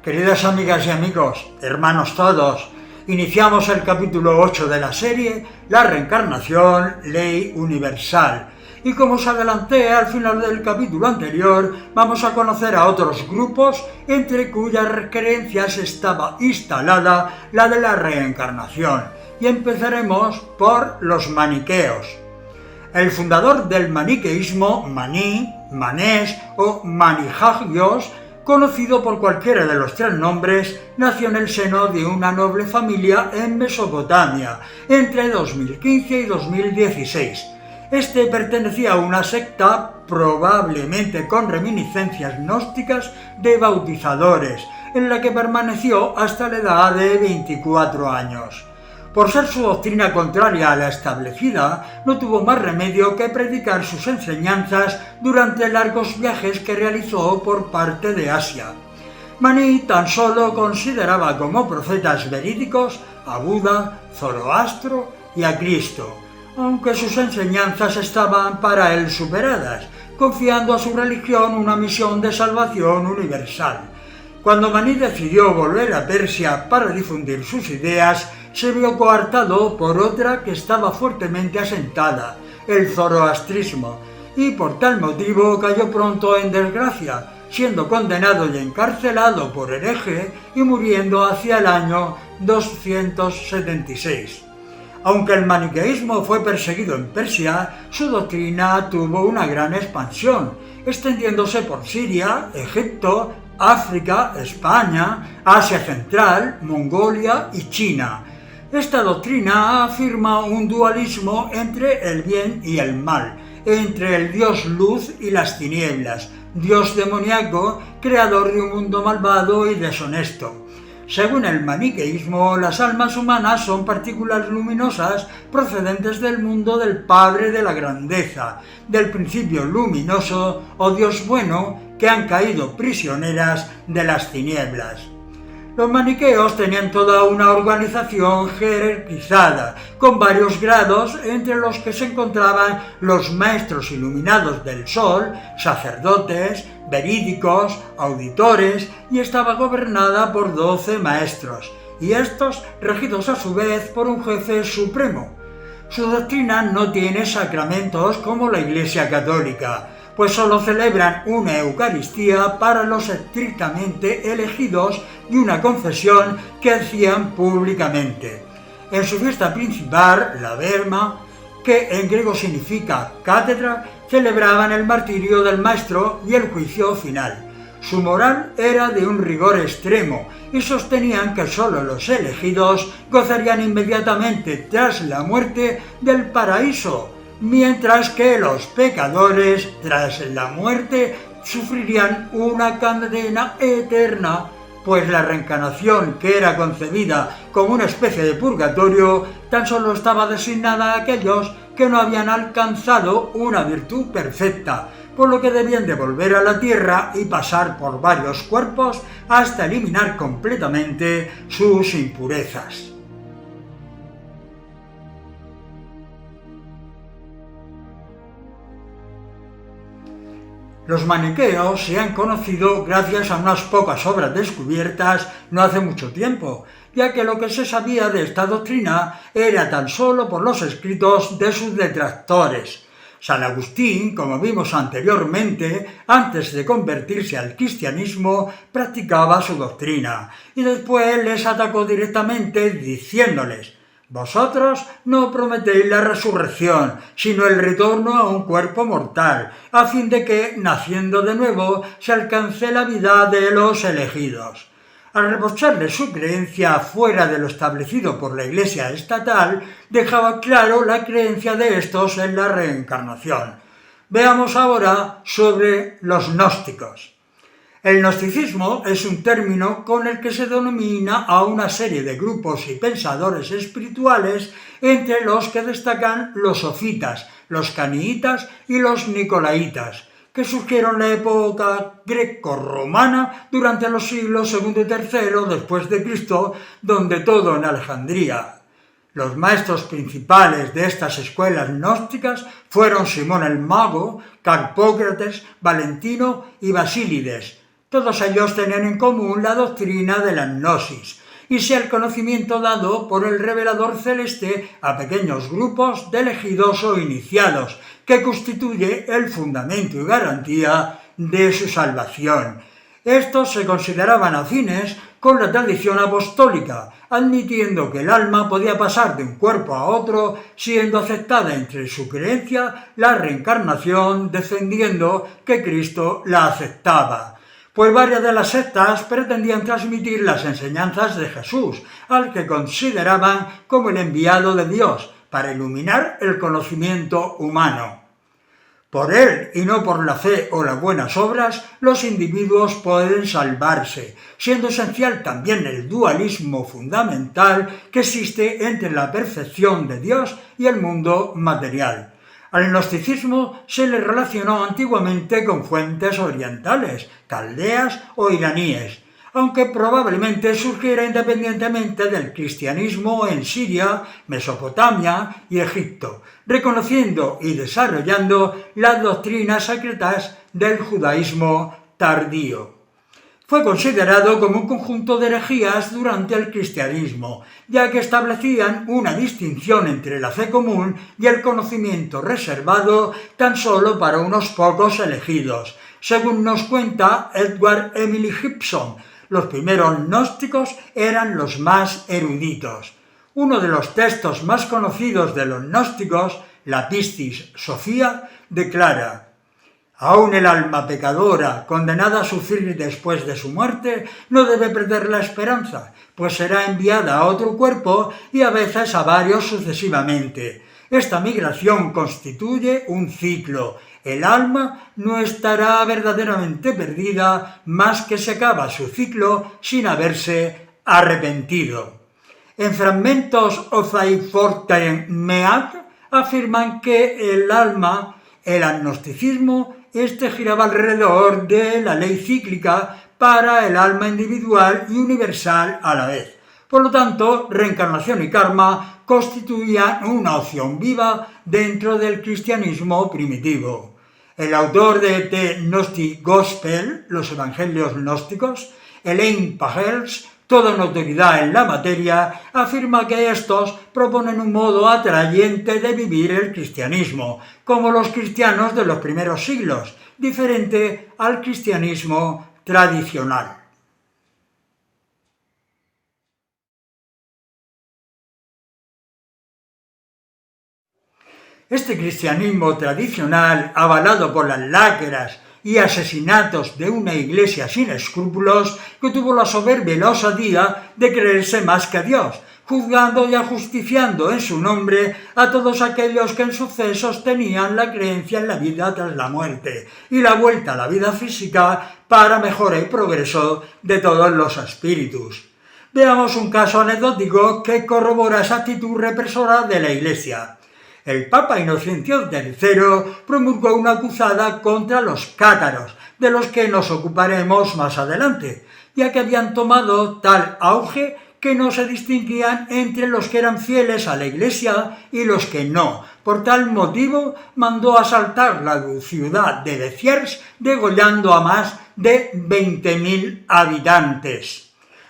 Queridas amigas y amigos, hermanos todos, iniciamos el capítulo 8 de la serie La reencarnación, ley universal. Y como os adelanté al final del capítulo anterior, vamos a conocer a otros grupos entre cuyas creencias estaba instalada la de la reencarnación. Y empezaremos por los maniqueos. El fundador del maniqueísmo, Maní, Manés o Manihagios, conocido por cualquiera de los tres nombres, nació en el seno de una noble familia en Mesopotamia entre 2015 y 2016. Este pertenecía a una secta, probablemente con reminiscencias gnósticas, de bautizadores, en la que permaneció hasta la edad de 24 años. Por ser su doctrina contraria a la establecida, no tuvo más remedio que predicar sus enseñanzas durante largos viajes que realizó por parte de Asia. Maní tan solo consideraba como profetas verídicos a Buda, Zoroastro y a Cristo, aunque sus enseñanzas estaban para él superadas, confiando a su religión una misión de salvación universal. Cuando Maní decidió volver a Persia para difundir sus ideas, se vio coartado por otra que estaba fuertemente asentada, el zoroastrismo, y por tal motivo cayó pronto en desgracia, siendo condenado y encarcelado por hereje y muriendo hacia el año 276. Aunque el maniqueísmo fue perseguido en Persia, su doctrina tuvo una gran expansión, extendiéndose por Siria, Egipto, África, España, Asia Central, Mongolia y China. Esta doctrina afirma un dualismo entre el bien y el mal, entre el dios luz y las tinieblas, dios demoníaco, creador de un mundo malvado y deshonesto. Según el maniqueísmo, las almas humanas son partículas luminosas procedentes del mundo del Padre de la Grandeza, del principio luminoso o Dios bueno, que han caído prisioneras de las tinieblas. Los maniqueos tenían toda una organización jerarquizada, con varios grados entre los que se encontraban los maestros iluminados del sol, sacerdotes, verídicos, auditores, y estaba gobernada por 12 maestros, y estos regidos a su vez por un jefe supremo. Su doctrina no tiene sacramentos como la Iglesia Católica, pues solo celebran una Eucaristía para los estrictamente elegidos y una confesión que hacían públicamente. En su fiesta principal, la Berma, que en griego significa cátedra, celebraban el martirio del maestro y el juicio final. Su moral era de un rigor extremo y sostenían que solo los elegidos gozarían inmediatamente tras la muerte del paraíso, mientras que los pecadores, tras la muerte, sufrirían una condena eterna, pues la reencarnación, que era concebida como una especie de purgatorio, tan solo estaba designada a aquellos que no habían alcanzado una virtud perfecta, por lo que debían de volver a la tierra y pasar por varios cuerpos hasta eliminar completamente sus impurezas. Los maniqueos se han conocido gracias a unas pocas obras descubiertas no hace mucho tiempo, ya que lo que se sabía de esta doctrina era tan solo por los escritos de sus detractores. San Agustín, como vimos anteriormente, antes de convertirse al cristianismo, practicaba su doctrina, y después les atacó directamente diciéndoles: «Vosotros no prometéis la resurrección, sino el retorno a un cuerpo mortal, a fin de que, naciendo de nuevo, se alcance la vida de los elegidos». Al reprocharle su creencia fuera de lo establecido por la Iglesia estatal, dejaba claro la creencia de estos en la reencarnación. Veamos ahora sobre los gnósticos. El gnosticismo es un término con el que se denomina a una serie de grupos y pensadores espirituales, entre los que destacan los sofitas, los caniitas y los nicolaitas, que surgieron en la época greco-romana durante los siglos II y III después de Cristo, donde todo en Alejandría. Los maestros principales de estas escuelas gnósticas fueron Simón el Mago, Carpócrates, Valentino y Basílides, Todos ellos tenían en común la doctrina de la gnosis, y sea el conocimiento dado por el revelador celeste a pequeños grupos de elegidos o iniciados, que constituye el fundamento y garantía de su salvación. Estos se consideraban afines con la tradición apostólica, admitiendo que el alma podía pasar de un cuerpo a otro, siendo aceptada entre su creencia la reencarnación, defendiendo que Cristo la aceptaba. Pues varias de las sectas pretendían transmitir las enseñanzas de Jesús, al que consideraban como el enviado de Dios, para iluminar el conocimiento humano. Por él, y no por la fe o las buenas obras, los individuos pueden salvarse, siendo esencial también el dualismo fundamental que existe entre la perfección de Dios y el mundo material. Al gnosticismo se le relacionó antiguamente con fuentes orientales, caldeas o iraníes, aunque probablemente surgiera independientemente del cristianismo en Siria, Mesopotamia y Egipto, reconociendo y desarrollando las doctrinas secretas del judaísmo tardío. Fue considerado como un conjunto de herejías durante el cristianismo, ya que establecían una distinción entre la fe común y el conocimiento reservado tan solo para unos pocos elegidos. Según nos cuenta Edward Emily Gibson, los primeros gnósticos eran los más eruditos. Uno de los textos más conocidos de los gnósticos, la Pistis Sophia, declara: aún el alma pecadora, condenada a sufrir después de su muerte, no debe perder la esperanza, pues será enviada a otro cuerpo y a veces a varios sucesivamente. Esta migración constituye un ciclo. El alma no estará verdaderamente perdida más que se acaba su ciclo sin haberse arrepentido. En Fragmentos of a Fortean Meat afirman que el alma, el agnosticismo, giraba alrededor de la ley cíclica para el alma individual y universal a la vez. Por lo tanto, reencarnación y karma constituían una opción viva dentro del cristianismo primitivo. El autor de The Gnostic Gospel, los Evangelios Gnósticos, Elaine Pagels, toda una autoridad en la materia, afirma que estos proponen un modo atrayente de vivir el cristianismo, como los cristianos de los primeros siglos, diferente al cristianismo tradicional. Este cristianismo tradicional, avalado por las lacras y asesinatos de una iglesia sin escrúpulos, que tuvo la soberbia y la osadía de creerse más que Dios, juzgando y ajusticiando en su nombre a todos aquellos que en su fe sostenían la creencia en la vida tras la muerte y la vuelta a la vida física para mejora y progreso de todos los espíritus. Veamos un caso anecdótico que corrobora esa actitud represora de la Iglesia. El Papa Inocencio III promulgó una cruzada contra los cátaros, de los que nos ocuparemos más adelante, ya que habían tomado tal auge que no se distinguían entre los que eran fieles a la Iglesia y los que no. Por tal motivo mandó asaltar la ciudad de Béziers, degollando a más de 20.000 habitantes.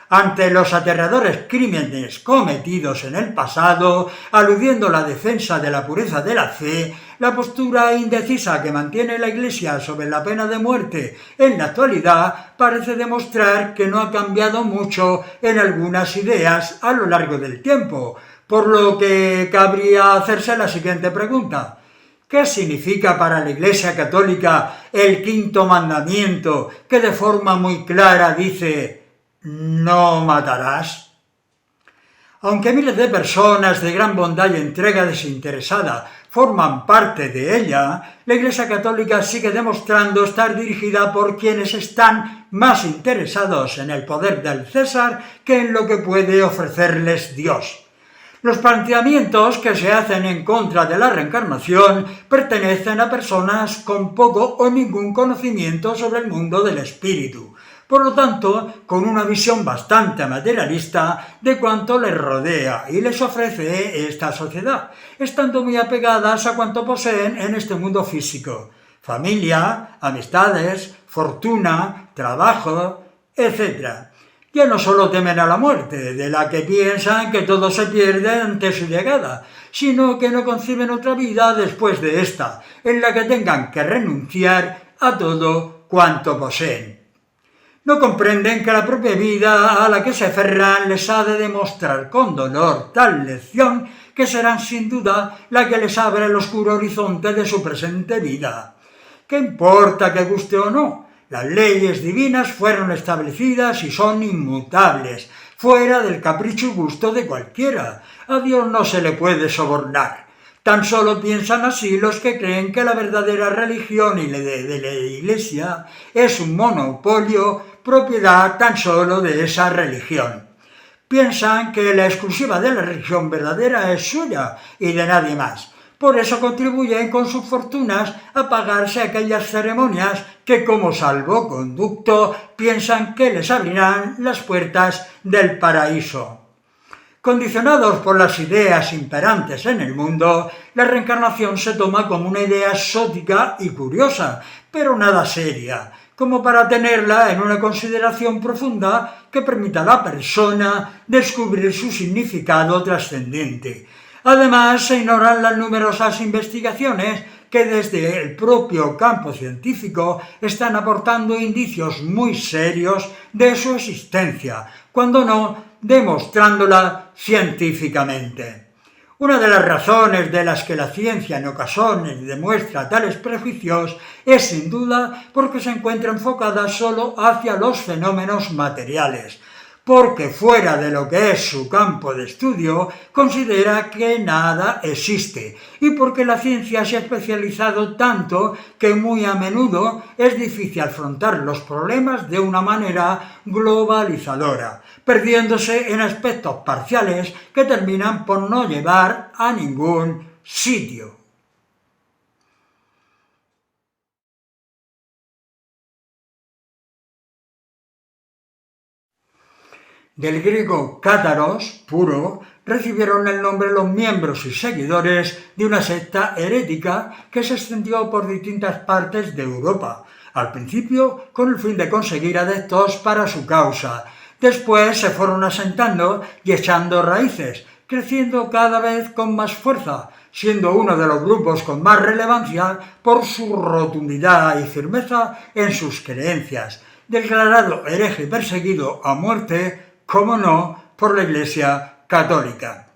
Ante los aterradores crímenes cometidos en el pasado, aludiendo a la defensa de la pureza de la fe, la postura indecisa que mantiene la Iglesia sobre la pena de muerte en la actualidad parece demostrar que no ha cambiado mucho en algunas ideas a lo largo del tiempo, por lo que cabría hacerse la siguiente pregunta: ¿qué significa para la Iglesia Católica el quinto mandamiento, que de forma muy clara dice «no matarás»? Aunque miles de personas de gran bondad y entrega desinteresada forman parte de ella, la Iglesia Católica sigue demostrando estar dirigida por quienes están más interesados en el poder del César que en lo que puede ofrecerles Dios. Los planteamientos que se hacen en contra de la reencarnación pertenecen a personas con poco o ningún conocimiento sobre el mundo del espíritu, por lo tanto, con una visión bastante materialista de cuanto les rodea y les ofrece esta sociedad, estando muy apegadas a cuanto poseen en este mundo físico: familia, amistades, fortuna, trabajo, etc. Ya no solo temen a la muerte, de la que piensan que todo se pierde ante su llegada, sino que no conciben otra vida después de esta, en la que tengan que renunciar a todo cuanto poseen. No comprenden que la propia vida a la que se aferran les ha de demostrar con dolor tal lección que serán sin duda la que les abre el oscuro horizonte de su presente vida. ¿Qué importa que guste o no? Las leyes divinas fueron establecidas y son inmutables, fuera del capricho y gusto de cualquiera. A Dios no se le puede sobornar. Tan solo piensan así los que creen que la verdadera religión y de la Iglesia es un monopolio, propiedad tan solo de esa religión. Piensan que la exclusiva de la religión verdadera es suya y de nadie más. Por eso contribuyen con sus fortunas a pagarse aquellas ceremonias que como salvoconducto piensan que les abrirán las puertas del paraíso. Condicionados por las ideas imperantes en el mundo, la reencarnación se toma como una idea exótica y curiosa, pero nada seria, como para tenerla en una consideración profunda que permita a la persona descubrir su significado trascendente. Además, se ignoran las numerosas investigaciones que desde el propio campo científico están aportando indicios muy serios de su existencia, cuando no demostrándola científicamente. Una de las razones de las que la ciencia en ocasiones demuestra tales prejuicios es sin duda porque se encuentra enfocada solo hacia los fenómenos materiales, porque fuera de lo que es su campo de estudio considera que nada existe y porque la ciencia se ha especializado tanto que muy a menudo es difícil afrontar los problemas de una manera globalizadora, perdiéndose en aspectos parciales que terminan por no llevar a ningún sitio. Del griego cátaros, puro, recibieron el nombre los miembros y seguidores de una secta herética que se extendió por distintas partes de Europa, al principio con el fin de conseguir adeptos para su causa. Después se fueron asentando y echando raíces, creciendo cada vez con más fuerza, siendo uno de los grupos con más relevancia por su rotundidad y firmeza en sus creencias, declarado hereje y perseguido a muerte, como no, por la Iglesia católica.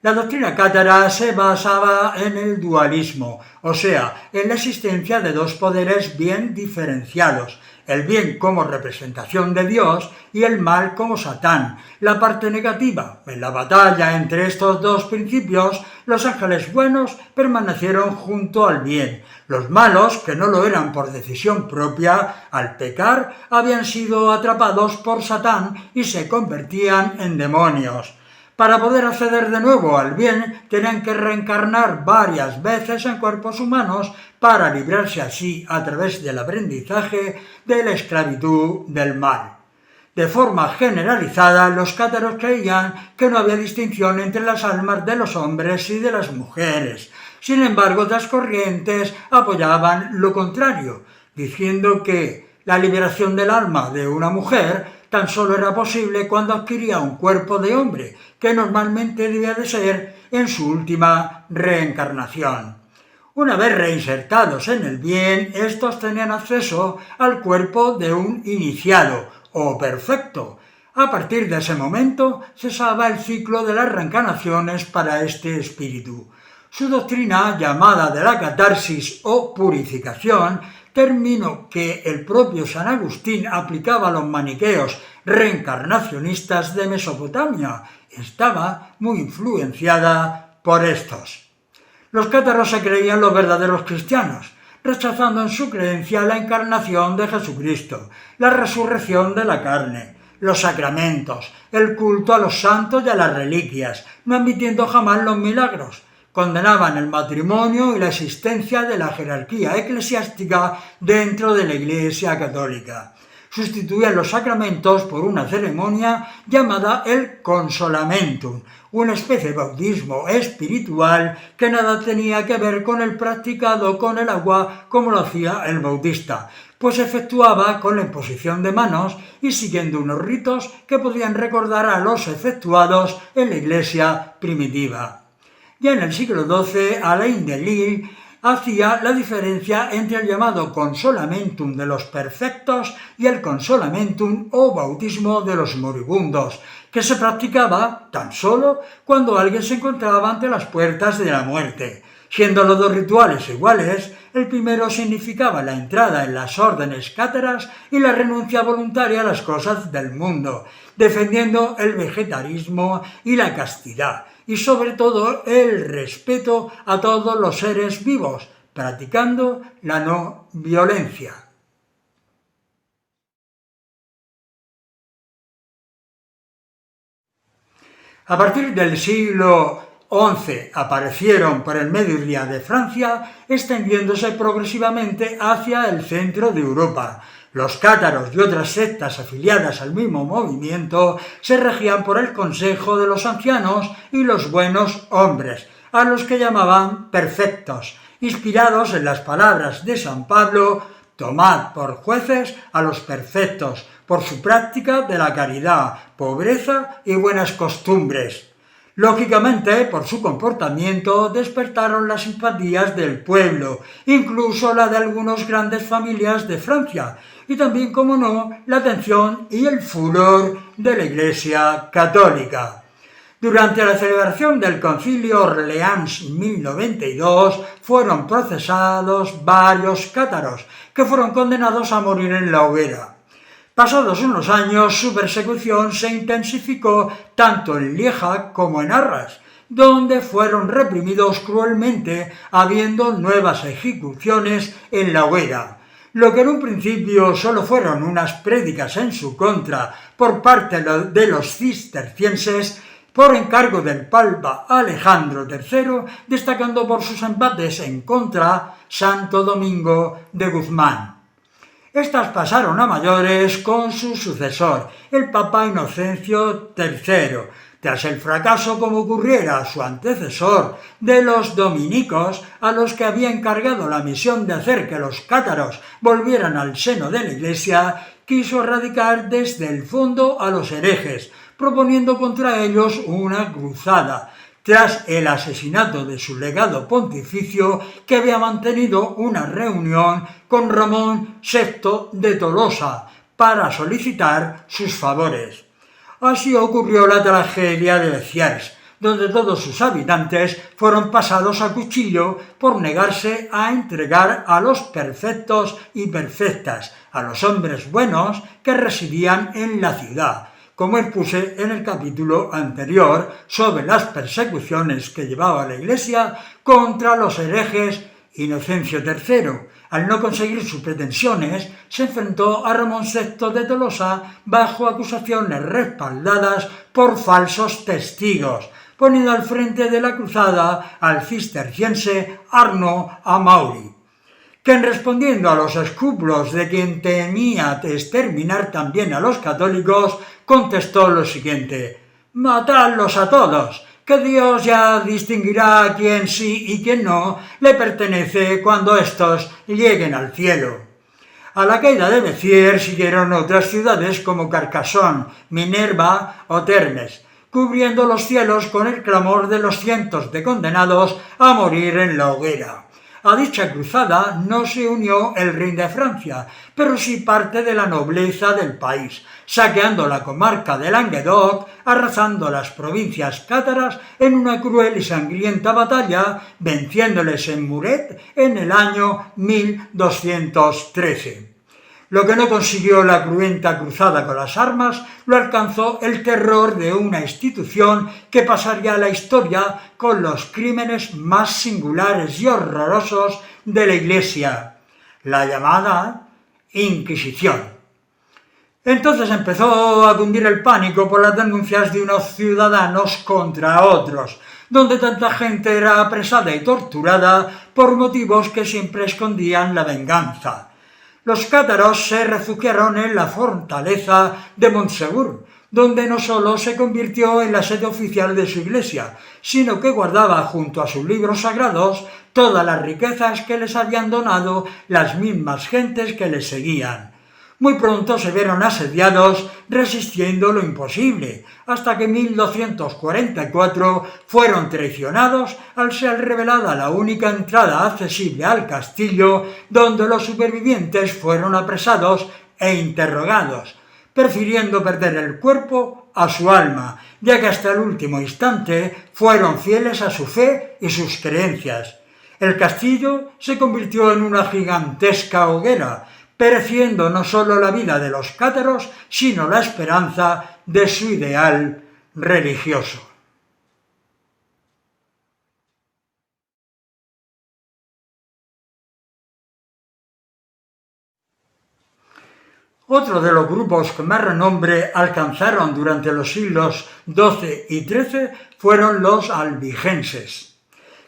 La doctrina cátara se basaba en el dualismo, o sea, en la existencia de dos poderes bien diferenciados, el bien como representación de Dios y el mal como Satán. La parte negativa, en la batalla entre estos dos principios, los ángeles buenos permanecieron junto al bien. Los malos, que no lo eran por decisión propia, al pecar, habían sido atrapados por Satán y se convertían en demonios. Para poder acceder de nuevo al bien, tenían que reencarnar varias veces en cuerpos humanos para librarse así, a través del aprendizaje, de la esclavitud del mal. De forma generalizada, los cátaros creían que no había distinción entre las almas de los hombres y de las mujeres. Sin embargo, otras corrientes apoyaban lo contrario, diciendo que la liberación del alma de una mujer tan solo era posible cuando adquiría un cuerpo de hombre, que normalmente debía de ser en su última reencarnación. Una vez reinsertados en el bien, estos tenían acceso al cuerpo de un iniciado o perfecto. A partir de ese momento cesaba el ciclo de las reencarnaciones para este espíritu. Su doctrina, llamada de la catarsis o purificación, término que el propio San Agustín aplicaba a los maniqueos reencarnacionistas de Mesopotamia, estaba muy influenciada por estos. Los cátaros se creían los verdaderos cristianos, rechazando en su creencia la encarnación de Jesucristo, la resurrección de la carne, los sacramentos, el culto a los santos y a las reliquias, no admitiendo jamás los milagros. Condenaban el matrimonio y la existencia de la jerarquía eclesiástica dentro de la Iglesia católica. Sustituían los sacramentos por una ceremonia llamada el consolamentum, una especie de bautismo espiritual que nada tenía que ver con el practicado con el agua como lo hacía el bautista, pues se efectuaba con la imposición de manos y siguiendo unos ritos que podían recordar a los efectuados en la Iglesia primitiva. Ya en el siglo XII, Alain de Lille hacía la diferencia entre el llamado consolamentum de los perfectos y el consolamentum o bautismo de los moribundos, que se practicaba tan solo cuando alguien se encontraba ante las puertas de la muerte. Siendo los dos rituales iguales, el primero significaba la entrada en las órdenes cátaras y la renuncia voluntaria a las cosas del mundo, defendiendo el vegetarismo y la castidad, y sobre todo el respeto a todos los seres vivos, practicando la no violencia. A partir del siglo XI aparecieron por el mediodía de Francia, extendiéndose progresivamente hacia el centro de Europa. Los cátaros y otras sectas afiliadas al mismo movimiento se regían por el consejo de los ancianos y los buenos hombres, a los que llamaban perfectos, inspirados en las palabras de San Pablo: tomad por jueces a los perfectos, por su práctica de la caridad, pobreza y buenas costumbres. Lógicamente, por su comportamiento despertaron las simpatías del pueblo, incluso la de algunas grandes familias de Francia, y también, como no, la atención y el furor de la Iglesia católica. Durante la celebración del Concilio Orleans 1092 fueron procesados varios cátaros, que fueron condenados a morir en la hoguera. Pasados unos años, su persecución se intensificó tanto en Lieja como en Arras, donde fueron reprimidos cruelmente, habiendo nuevas ejecuciones en la hoguera. Lo que en un principio solo fueron unas prédicas en su contra por parte de los cistercienses, por encargo del Papa Alejandro III, destacando por sus embates en contra Santo Domingo de Guzmán. Estas pasaron a mayores con su sucesor, el Papa Inocencio III. Tras el fracaso, como ocurriera a su antecesor, de los dominicos, a los que había encargado la misión de hacer que los cátaros volvieran al seno de la Iglesia, quiso erradicar desde el fondo a los herejes, proponiendo contra ellos una cruzada, tras el asesinato de su legado pontificio, que había mantenido una reunión con Ramón VI de Tolosa para solicitar sus favores. Así ocurrió la tragedia de Béziers, donde todos sus habitantes fueron pasados a cuchillo por negarse a entregar a los perfectos y perfectas, a los hombres buenos que residían en la ciudad, como expuse en el capítulo anterior sobre las persecuciones que llevaba la Iglesia contra los herejes. Inocencio III, al no conseguir sus pretensiones, se enfrentó a Ramón VI de Tolosa bajo acusaciones respaldadas por falsos testigos, poniendo al frente de la cruzada al cisterciense Arnaud Amaury, quien, respondiendo a los escrúpulos de quien temía exterminar también a los católicos, contestó lo siguiente: «Matadlos a todos, que Dios ya distinguirá a quién sí y quién no le pertenece cuando éstos lleguen al cielo». A la caída de Béziers siguieron otras ciudades como Carcassonne, Minerva o Termes, cubriendo los cielos con el clamor de los cientos de condenados a morir en la hoguera. A dicha cruzada no se unió el rey de Francia, pero sí parte de la nobleza del país, saqueando la comarca de Languedoc, arrasando las provincias cátaras en una cruel y sangrienta batalla, venciéndoles en Muret en el año 1213. Lo que no consiguió la cruenta cruzada con las armas, lo alcanzó el terror de una institución que pasaría a la historia con los crímenes más singulares y horrorosos de la Iglesia, la llamada Inquisición. Entonces empezó a cundir el pánico por las denuncias de unos ciudadanos contra otros, donde tanta gente era apresada y torturada por motivos que siempre escondían la venganza. Los cátaros se refugiaron en la fortaleza de Montsegur, donde no solo se convirtió en la sede oficial de su iglesia, sino que guardaba junto a sus libros sagrados todas las riquezas que les habían donado las mismas gentes que les seguían. Muy pronto se vieron asediados resistiendo lo imposible, hasta que en 1244 fueron traicionados al ser revelada la única entrada accesible al castillo, donde los supervivientes fueron apresados e interrogados, prefiriendo perder el cuerpo a su alma, ya que hasta el último instante fueron fieles a su fe y sus creencias. El castillo se convirtió en una gigantesca hoguera, pereciendo no solo la vida de los cátaros, sino la esperanza de su ideal religioso. Otro de los grupos que más renombre alcanzaron durante los siglos XII y XIII fueron los albigenses.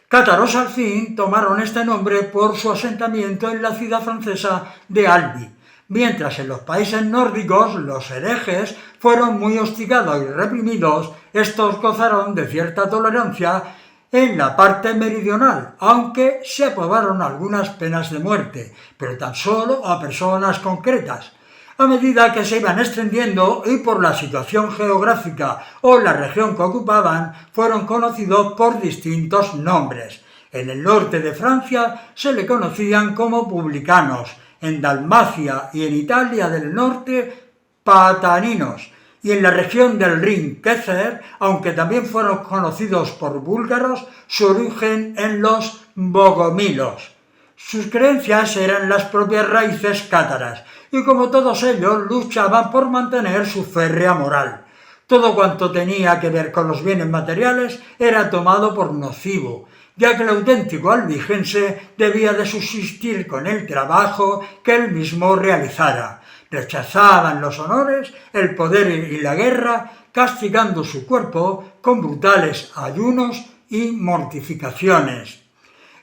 Cátaros al fin tomaron este nombre por su asentamiento en la ciudad francesa de Albi, mientras en los países nórdicos los herejes fueron muy hostigados y reprimidos. Estos gozaron de cierta tolerancia en la parte meridional, aunque se aprobaron algunas penas de muerte, pero tan solo a personas concretas. A medida que se iban extendiendo y por la situación geográfica o la región que ocupaban, fueron conocidos por distintos nombres. En el norte de Francia se le conocían como publicanos, en Dalmacia y en Italia del norte, pataninos, y en la región del Rin, Kézer, aunque también fueron conocidos por búlgaros, su origen en los bogomilos. Sus creencias eran las propias raíces cátaras, y como todos ellos luchaban por mantener su férrea moral. Todo cuanto tenía que ver con los bienes materiales era tomado por nocivo, ya que el auténtico albigense debía de subsistir con el trabajo que él mismo realizara. Rechazaban los honores, el poder y la guerra, castigando su cuerpo con brutales ayunos y mortificaciones.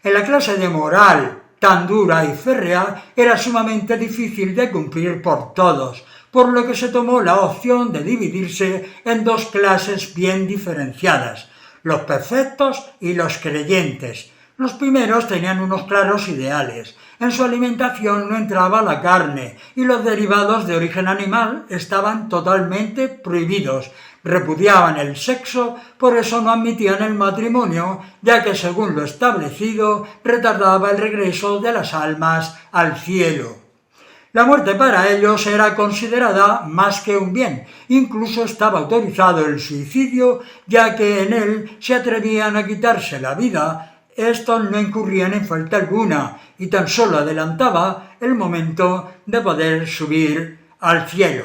En la clase de moral tan dura y férrea, era sumamente difícil de cumplir por todos, por lo que se tomó la opción de dividirse en dos clases bien diferenciadas, los perfectos y los creyentes. Los primeros tenían unos claros ideales. En su alimentación no entraba la carne y los derivados de origen animal estaban totalmente prohibidos. Repudiaban el sexo, por eso no admitían el matrimonio, ya que según lo establecido retardaba el regreso de las almas al cielo. La muerte para ellos era considerada más que un bien, incluso estaba autorizado el suicidio, ya que en él se atrevían a quitarse la vida. Estos no incurrían en falta alguna y tan solo adelantaba el momento de poder subir al cielo.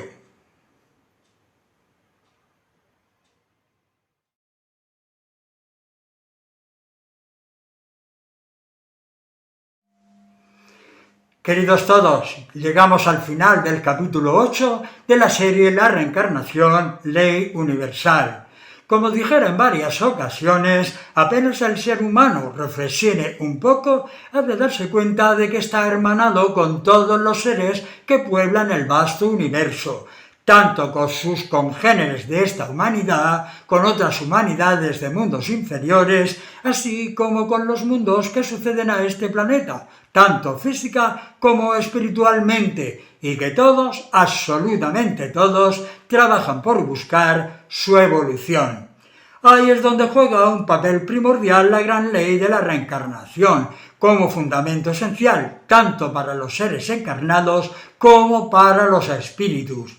Queridos todos, llegamos al final del capítulo 8 de la serie La reencarnación, ley universal. Como dijera en varias ocasiones, apenas el ser humano reflexione un poco, ha de darse cuenta de que está hermanado con todos los seres que pueblan el vasto universo, tanto con sus congéneres de esta humanidad, con otras humanidades de mundos inferiores, así como con los mundos que suceden a este planeta, tanto física como espiritualmente, y que todos, absolutamente todos, trabajan por buscar su evolución. Ahí es donde juega un papel primordial la gran ley de la reencarnación, como fundamento esencial, tanto para los seres encarnados como para los espíritus.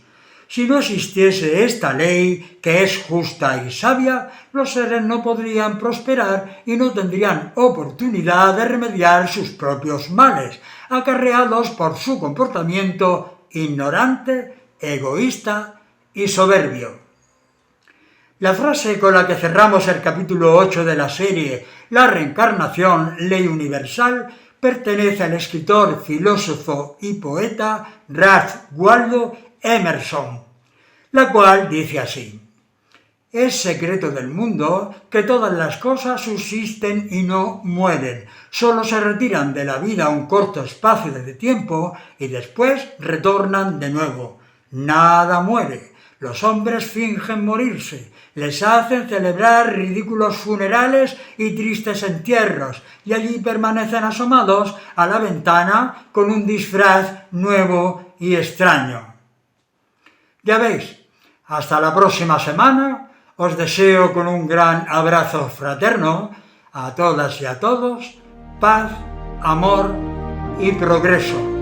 Si no existiese esta ley, que es justa y sabia, los seres no podrían prosperar y no tendrían oportunidad de remediar sus propios males, acarreados por su comportamiento ignorante, egoísta y soberbio. La frase con la que cerramos el capítulo 8 de la serie La reencarnación, ley universal, pertenece al escritor, filósofo y poeta Ralph Waldo Emerson, la cual dice así: Es secreto del mundo que todas las cosas subsisten y no mueren, solo se retiran de la vida un corto espacio de tiempo y después retornan de nuevo. Nada muere. Los hombres fingen morirse, les hacen celebrar ridículos funerales y tristes entierros, y allí permanecen asomados a la ventana con un disfraz nuevo y extraño. Ya veis, hasta la próxima semana. Os deseo con un gran abrazo fraterno a todas y a todos paz, amor y progreso.